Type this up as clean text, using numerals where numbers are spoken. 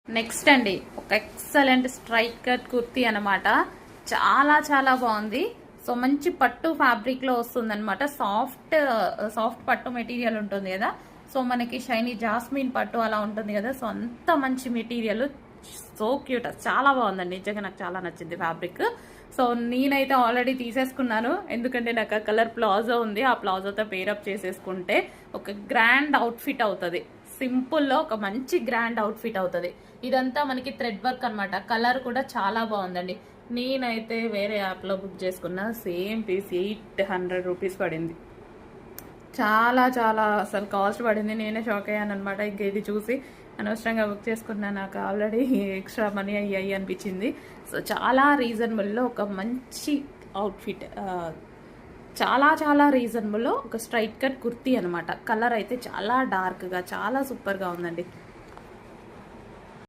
Next అండి ఒక excellent straight cut kurti అనమాట. చాలా చాలా బాగుంది. సో మంచి పట్టు ఫ్యాబ్రిక్ లో వస్తుంది అనమాట. సాఫ్ట్ పట్టు మెటీరియల్ ఉంటుంది కదా. సో మనకి షైనీ జాస్మిన్ పట్టు అలా ఉంటుంది కదా. సో అంత మంచి మెటీరియల్, సో క్యూట్, చాలా బాగుందండి. నిజంగా నాకు చాలా నచ్చింది ఫ్యాబ్రిక్. సో నేనైతే ఆల్రెడీ తీసేసుకున్నాను, ఎందుకంటే నాకు ఆ కలర్ ప్లాజో ఉంది. ఆ ప్లాజోతో పేరప్ చేసేసుకుంటే ఒక గ్రాండ్ అవుట్ఫిట్ అవుతుంది. సింపుల్లో ఒక మంచి గ్రాండ్ అవుట్ఫిట్ అవుతుంది. ఇదంతా మనకి థ్రెడ్ వర్క్ అనమాట. కలర్ కూడా చాలా బాగుందండి. నేనైతే వేరే యాప్లో బుక్ చేసుకున్న, సేమ్ పీస్ 800 రూపీస్ పడింది. చాలా చాలా అసలు కాస్ట్ పడింది. నేనే షాక్ అయ్యాను అనమాట. ఇంక ఇది చూసి అనవసరంగా బుక్ చేసుకున్నా, నాకు ఆల్రెడీ ఎక్స్ట్రా మనీ అయ్యాయి అనిపించింది. సో చాలా రీజనబుల్లో ఒక మంచి అవుట్ఫిట్, చాలా చాలా రీజనబుల్లో ఒక స్ట్రైట్ కట్ కుర్తీ అనమాట. కలర్ అయితే చాలా డార్క్గా చాలా సూపర్గా ఉందండి.